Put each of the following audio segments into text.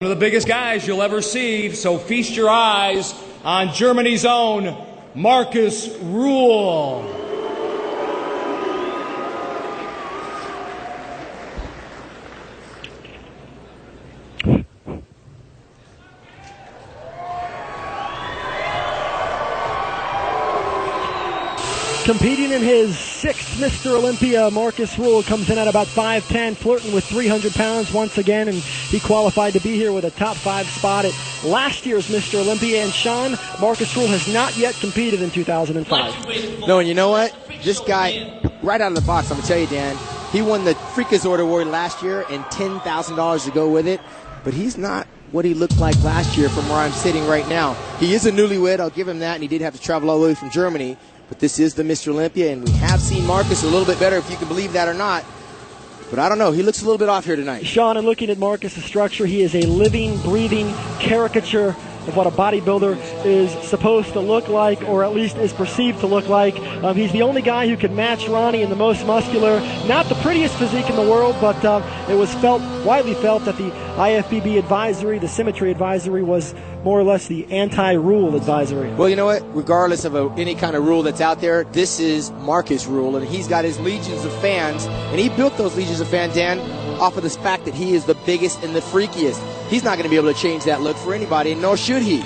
One of the biggest guys you'll ever see, so feast your eyes on Germany's own Marcus Rule. Competing in his sixth Mr. Olympia, Marcus Rule comes in at about 5'10", flirting with 300 pounds once again, and he qualified to be here with a top 5 spot at last year's Mr. Olympia. And Sean, Marcus Rule has not yet competed in 2005. No, and you know what? This guy, right out of the box, I'm going to tell you, Dan, he won the Freakazoid Award last year and $10,000 to go with it, but he's not what he looked like last year from where I'm sitting right now. He is a newlywed, I'll give him that, and he did have to travel all the way from Germany. But this is the Mr. Olympia, and we have seen Marcus a little bit better, if you can believe that or not. But I don't know. He looks a little bit off here tonight. Sean, and looking at Marcus' structure, he is a living, breathing caricature of what a bodybuilder is supposed to look like, or at least is perceived to look like. He's the only guy who could match Ronnie in the most muscular, not the prettiest physique in the world, but it was widely felt that the IFBB advisory, the symmetry advisory, was more or less the anti-rule advisory. Well, you know what? Regardless of any kind of rule that's out there, this is Marcus Rule, and he's got his legions of fans, and he built those legions of fans, Dan, off of the fact that he is the biggest and the freakiest. He's not going to be able to change that look for anybody, and nor should he.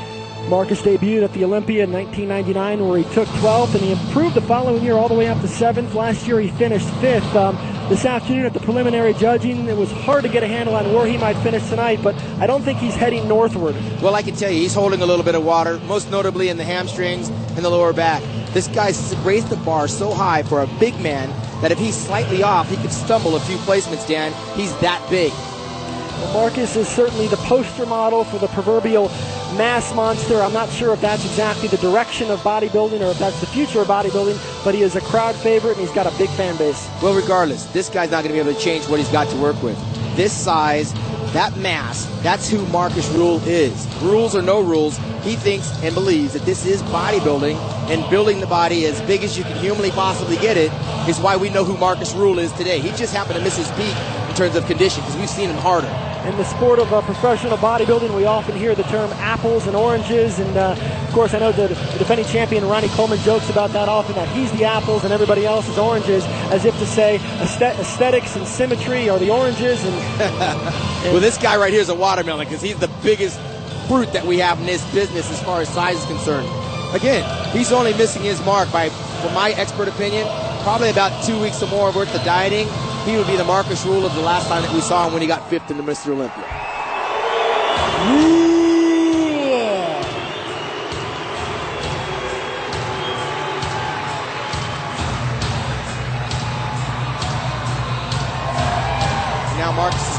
Marcus debuted at the Olympia in 1999, where he took 12th, and he improved the following year all the way up to 7th. Last year he finished 5th. This afternoon at the preliminary judging, it was hard to get a handle on where he might finish tonight, but I don't think he's heading northward. Well, I can tell you, he's holding a little bit of water, most notably in the hamstrings and the lower back. This guy's raised the bar so high for a big man that if he's slightly off, he could stumble a few placements, Dan. He's that big. Well, Marcus is certainly the poster model for the proverbial mass monster. I'm not sure if that's exactly the direction of bodybuilding or if that's the future of bodybuilding, but he is a crowd favorite and he's got a big fan base. Well, regardless, this guy's not going to be able to change what he's got to work with. This size, that mass, that's who Marcus Rule is. Rules or no rules, he thinks and believes that this is bodybuilding, and building the body as big as you can humanly possibly get it is why we know who Marcus Rule is today. He just happened to miss his peak in terms of condition because we've seen him harder. In the sport of professional bodybuilding, we often hear the term apples and oranges, and of course I know the defending champion Ronnie Coleman jokes about that often, that he's the apples and everybody else is oranges, as if to say aesthetics and symmetry are the oranges. And well, this guy right here is a watermelon because he's the biggest fruit that we have in this business as far as size is concerned. Again, he's only missing his mark by, from my expert opinion, probably about 2 weeks or more worth of dieting. He would be the Marcus Rule of the last time that we saw him when he got 5th in the Mr. Olympia. Now Marcus is